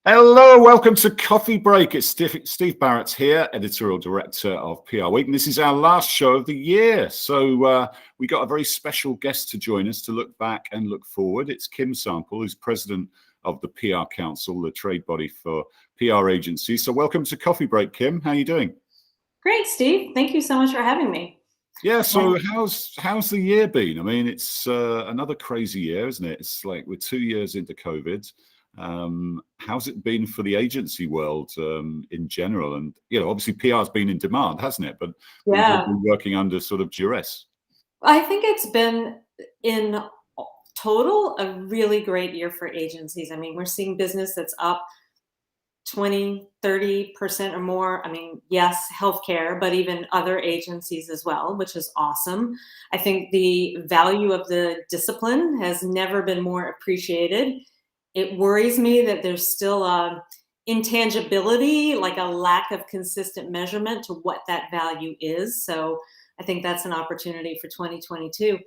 Hello, welcome to Coffee Break. It's Steve Barrett here, editorial director of PR Week, and this is our last show of the year. So we got a very special guest to join us to look back and look forward. It's Kim Sample, who's president of the PR Council, the trade body for PR agencies. So welcome to Coffee Break, Kim. How are you doing? Great, Steve. Thank you so much for having me. Yeah, so how's the year been? I mean, it's another crazy year, isn't it? It's like we're 2 years into COVID. How's it been for the agency world in general? And, obviously PR has been in demand, hasn't it? But we've all been working under sort of duress. I think it's been in total a really great year for agencies. I mean, we're seeing business that's up 20, 30% or more. I mean, yes, healthcare, but even other agencies as well, which is awesome. I think the value of the discipline has never been more appreciated. It worries me that there's still a intangibility, like a lack of consistent measurement to what that value is. So I think that's an opportunity for 2022.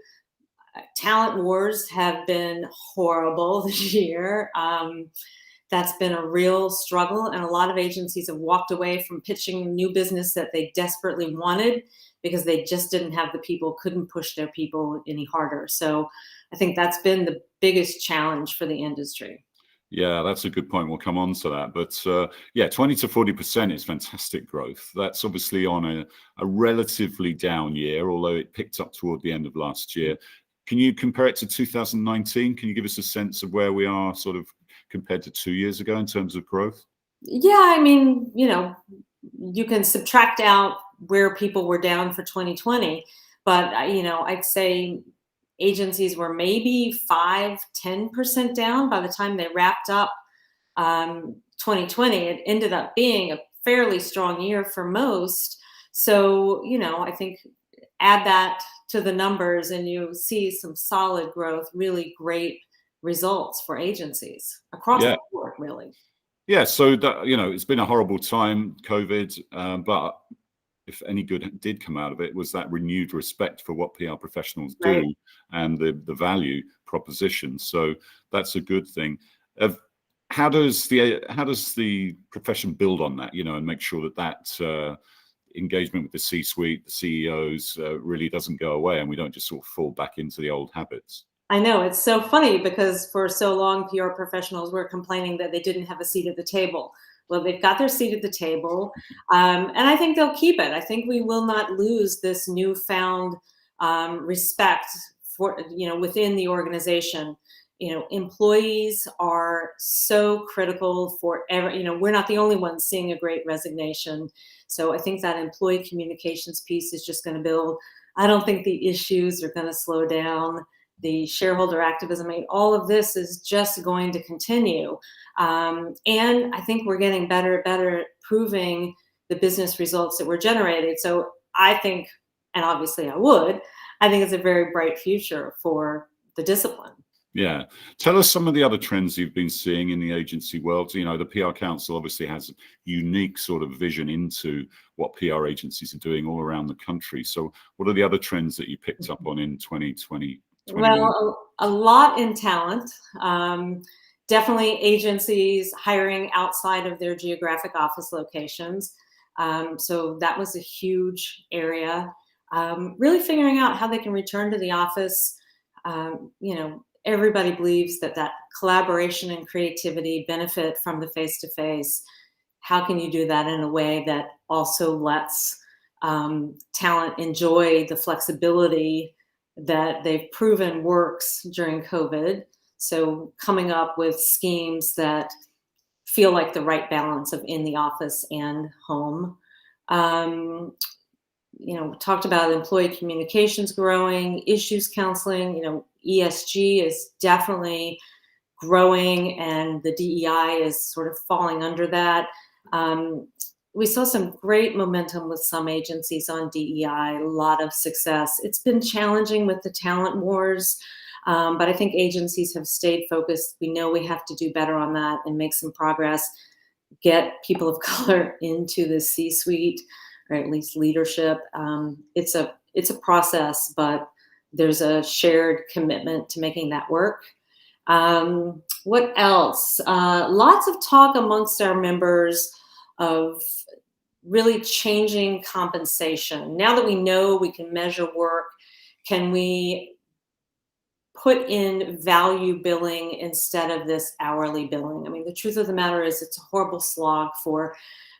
Talent wars have been horrible this year. That's been a real struggle, and a lot of agencies have walked away from pitching new business that they desperately wanted because they just didn't have the people, couldn't push their people any harder. So I think that's been the biggest challenge for the industry. Yeah, that's a good point. We'll come on to that. But 20 to 40% is fantastic growth. That's obviously on a relatively down year, although it picked up toward the end of last year. Can you compare it to 2019? Can you give us a sense of where we are sort of compared to 2 years ago in terms of growth? Yeah, I mean, you can subtract out where people were down for 2020, but I'd say agencies were maybe 5-10% down by the time they wrapped up 2020. It ended up being a fairly strong year for most. So, I think add that to the numbers and you see some solid growth, really great results for agencies across the board, really. Yeah, so that, it's been a horrible time, COVID, but if any good did come out of it was that renewed respect for what PR professionals do and the value proposition. So that's a good thing. How does the profession build on that, and make sure that engagement with the C-suite, the CEOs, really doesn't go away and we don't just sort of fall back into the old habits? I know, it's so funny because for so long PR professionals were complaining that they didn't have a seat at the table. Well, they've got their seat at the table, and I think they'll keep it. I think we will not lose this newfound respect for within the organization. Employees are so critical for we're not the only ones seeing a great resignation. So I think that employee communications piece is just going to build. I don't think the issues are going to slow down. The shareholder activism, all of this is just going to continue. And I think we're getting better at proving the business results that were generated. So I think, and obviously I think it's a very bright future for the discipline. Yeah. Tell us some of the other trends you've been seeing in the agency world. The PR Council obviously has a unique sort of vision into what PR agencies are doing all around the country. So what are the other trends that you picked up on in 2020? Well, a lot in talent. Definitely agencies hiring outside of their geographic office locations. So that was a huge area. Really figuring out how they can return to the office. Everybody believes that collaboration and creativity benefit from the face-to-face. How can you do that in a way that also lets talent enjoy the flexibility that they've proven works during COVID? So coming up with schemes that feel like the right balance of in the office and home. Talked about employee communications growing, issues counseling. ESG is definitely growing and the DEI is sort of falling under that. We saw some great momentum with some agencies on DEI, a lot of success. It's been challenging with the talent wars, but I think agencies have stayed focused. We know we have to do better on that and make some progress, get people of color into the C-suite, or at least leadership. It's a process, but there's a shared commitment to making that work. What else? Lots of talk amongst our members of really changing compensation. Now that we know we can measure work, can we put in value billing instead of this hourly billing? I mean, the truth of the matter is it's a horrible slog for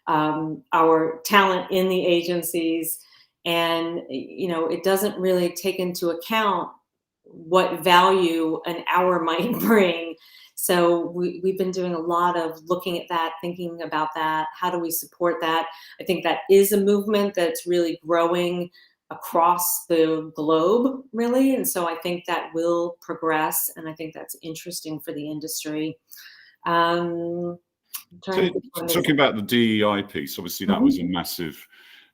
our talent in the agencies. And, it doesn't really take into account what value an hour might bring. So we've been doing a lot of looking at that, thinking about that. How do we support that? I think that is a movement that's really growing across the globe, really. And so I think that will progress. And I think that's interesting for the industry. I'm So, trying to think what talking about the DEI piece, obviously that was a Mhm. massive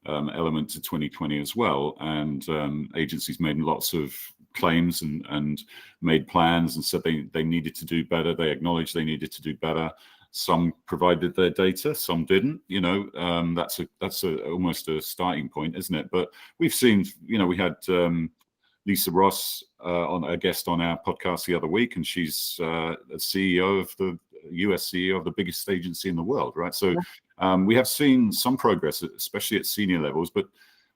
element to 2020 as well, and agencies made lots of claims and made plans and said they needed to do better. They acknowledged they needed to do better. Some provided their data, some didn't. That's almost a starting point, isn't it? But we've seen, we had Lisa Ross on a guest on our podcast the other week, and she's a CEO of the US CEO of the biggest agency in the world, right? So we have seen some progress, especially at senior levels. But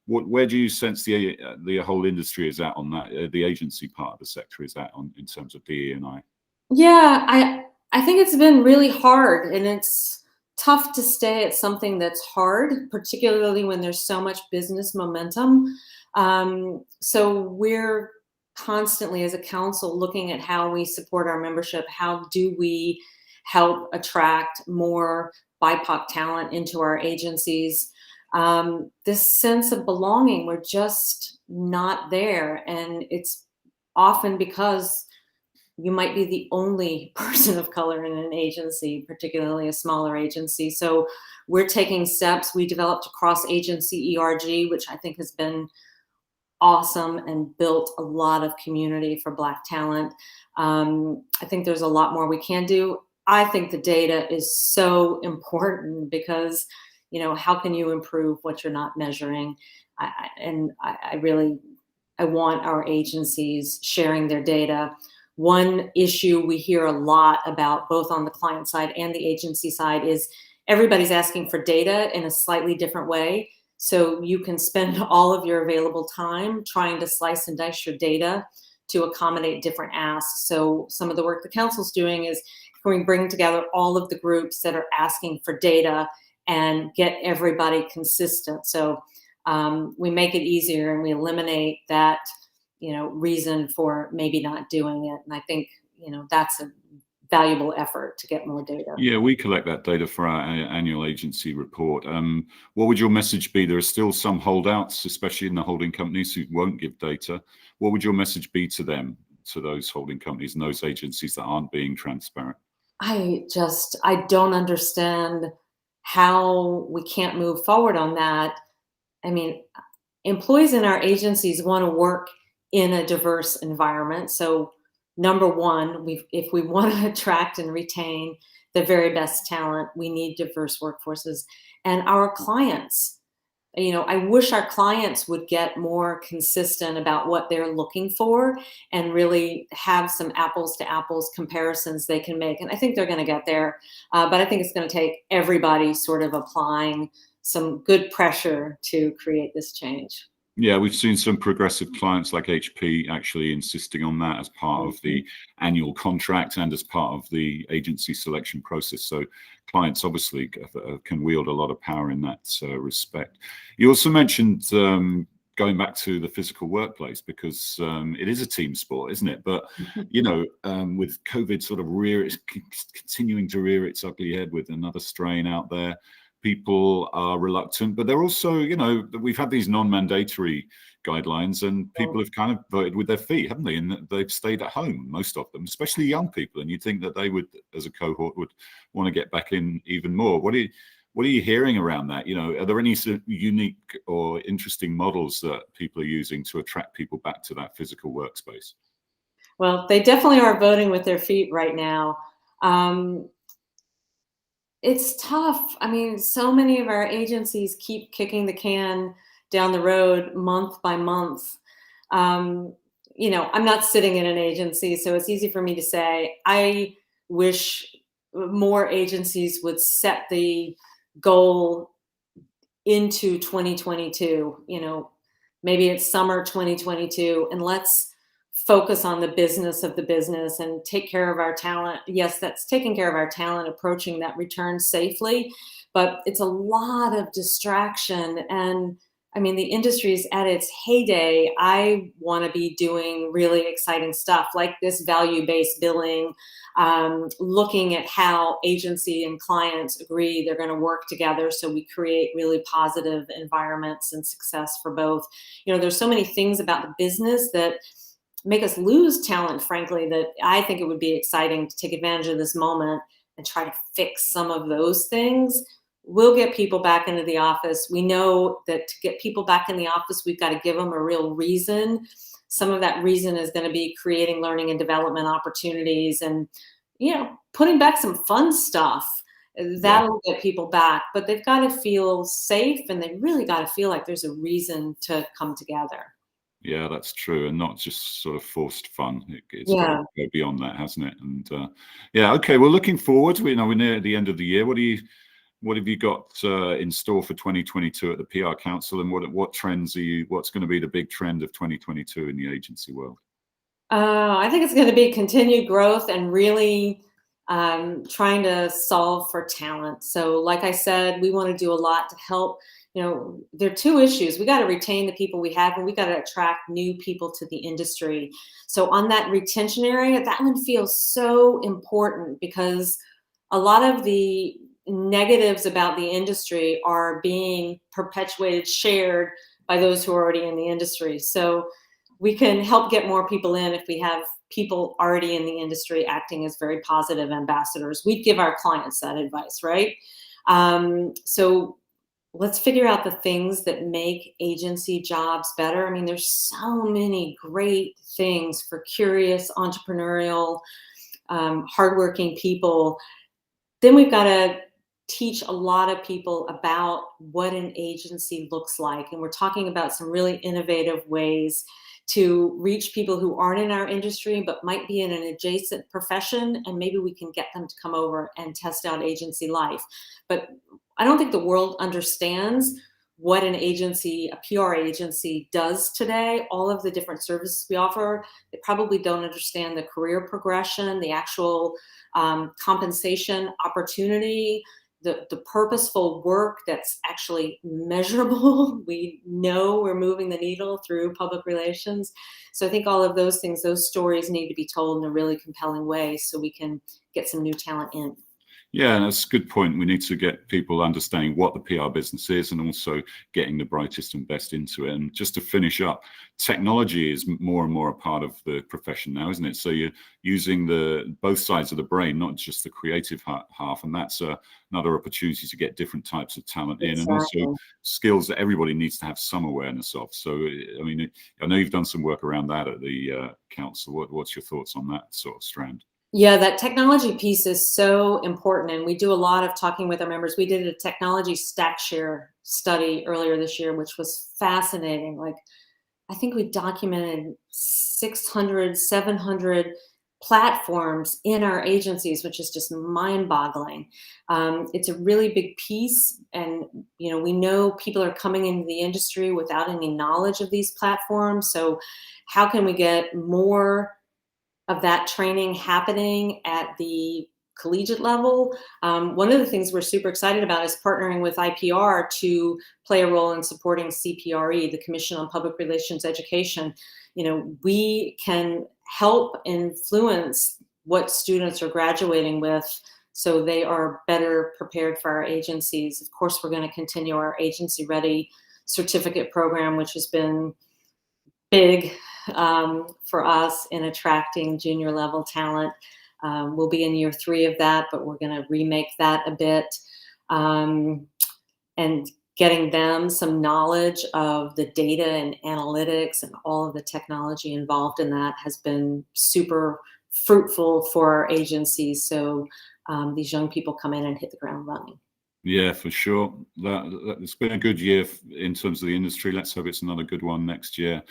where do you sense the whole industry is at on that? The agency part of the sector is at on in terms of DE&I. Yeah, I think it's been really hard, and it's tough to stay at something that's hard, particularly when there's so much business momentum. So we're constantly, as a council, looking at how we support our membership. How do we help attract more BIPOC talent into our agencies? This sense of belonging, we're just not there, and it's often because you might be the only person of color in an agency, particularly a smaller agency. So we're taking steps. We developed a cross-agency ERG, which I think has been awesome and built a lot of community for Black talent. I think there's a lot more we can do. I think the data is so important because, how can you improve what you're not measuring? I really, I want our agencies sharing their data. One issue we hear a lot about, both on the client side and the agency side, is everybody's asking for data in a slightly different way. So you can spend all of your available time trying to slice and dice your data to accommodate different asks. So some of the work the council's doing is, can we bring together all of the groups that are asking for data and get everybody consistent? So we make it easier and we eliminate that reason for maybe not doing it. And I think, that's a valuable effort to get more data. Yeah, we collect that data for our annual agency report. What would your message be? There are still some holdouts, especially in the holding companies, who won't give data. What would your message be to them, to those holding companies and those agencies that aren't being transparent? I don't understand how we can't move forward on that. I mean, employees in our agencies want to work in a diverse environment. So number one, if we want to attract and retain the very best talent, we need diverse workforces. And our clients, I wish our clients would get more consistent about what they're looking for and really have some apples to apples comparisons they can make. And I think they're going to get there. But I think it's going to take everybody sort of applying some good pressure to create this change. Yeah, we've seen some progressive clients like HP actually insisting on that as part of the annual contract and as part of the agency selection process. So clients obviously can wield a lot of power in that respect. You also mentioned going back to the physical workplace, because it is a team sport, isn't it? But, with COVID sort of continuing to rear its ugly head with another strain out there, people are reluctant, but they're also, we've had these non-mandatory guidelines and people have kind of voted with their feet, haven't they? And they've stayed at home, most of them, especially young people. And you'd think that they would, as a cohort, would want to get back in even more. What are you hearing around that? Are there any sort of unique or interesting models that people are using to attract people back to that physical workspace? Well, they definitely are voting with their feet right now. It's tough. I mean, so many of our agencies keep kicking the can down the road month by month. Um, I'm not sitting in an agency, so it's easy for me to say, I wish more agencies would set the goal into 2022, maybe it's summer 2022, and let's focus on the business of the business and take care of our talent. Yes, that's taking care of our talent, approaching that return safely, but it's a lot of distraction. And I mean, the industry is at its heyday. I want to be doing really exciting stuff like this value-based billing, looking at how agency and clients agree they're going to work together so we create really positive environments and success for both. There's so many things about the business that make us lose talent, frankly, that I think it would be exciting to take advantage of this moment and try to fix some of those things. We'll get people back into the office. We know that to get people back in the office, we've got to give them a real reason. Some of that reason is going to be creating learning and development opportunities and, putting back some fun stuff. That'll get people back, but they've got to feel safe and they really got to feel like there's a reason to come together. Yeah, that's true, and not just sort of forced fun. It's got to go beyond that, hasn't it? And okay. Well, looking forward. We're near the end of the year. What have you got in store for 2022 at the PR Council, and what trends what's going to be the big trend of 2022 in the agency world? I think it's going to be continued growth and really trying to solve for talent. So like I said, we want to do a lot to help. There are two issues. We got to retain the people we have, and we got to attract new people to the industry. So on that retention area, that one feels so important because a lot of the negatives about the industry are being perpetuated, shared by those who are already in the industry. So we can help get more people in if we have people already in the industry acting as very positive ambassadors. We'd give our clients that advice, right? So let's figure out the things that make agency jobs better. I mean, there's so many great things for curious, entrepreneurial, hardworking people. Then we've got to teach a lot of people about what an agency looks like. And we're talking about some really innovative ways to reach people who aren't in our industry, but might be in an adjacent profession. And maybe we can get them to come over and test out agency life. But I don't think the world understands what an agency, a PR agency does today, all of the different services we offer. They probably don't understand the career progression, the actual compensation opportunity, the purposeful work that's actually measurable. We know we're moving the needle through public relations. So I think all of those things, those stories need to be told in a really compelling way so we can get some new talent in. Yeah, that's a good point. We need to get people understanding what the PR business is and also getting the brightest and best into it. And just to finish up, technology is more and more a part of the profession now, isn't it? So you're using both sides of the brain, not just the creative half. And that's another opportunity to get different types of talent in, and also skills that everybody needs to have some awareness of. So, I mean, I know you've done some work around that at the council. What's your thoughts on that sort of strand? Yeah, that technology piece is so important. And we do a lot of talking with our members. We did a technology stack share study earlier this year, which was fascinating. Like, I think we documented 600, 700 platforms in our agencies, which is just mind-boggling. It's a really big piece. And, we know people are coming into the industry without any knowledge of these platforms. So how can we get more of that training happening at the collegiate level? One of the things we're super excited about is partnering with IPR to play a role in supporting CPRE, the Commission on Public Relations Education. We can help influence what students are graduating with so they are better prepared for our agencies. Of course, we're going to continue our Agency Ready certificate program, which has been big for us in attracting junior level talent. We'll be in year 3 of that, but we're going to remake that a bit, and getting them some knowledge of the data and analytics and all of the technology involved in that has been super fruitful for our agencies. So these young people come in and hit the ground running. Yeah, for sure. It's been a good year in terms of the industry. Let's hope it's another good one next year.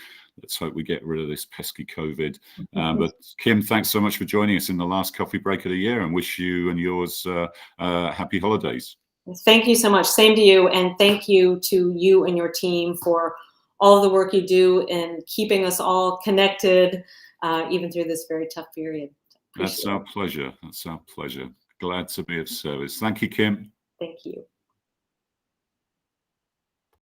let's hope we get rid of this pesky COVID. But Kim, thanks so much for joining us in the last coffee break of the year, and wish you and yours happy holidays. Thank you so much. Same to you. And thank you to you and your team for all the work you do in keeping us all connected, even through this very tough period. That's our pleasure. That's our pleasure. Glad to be of service. Thank you, Kim. Thank you.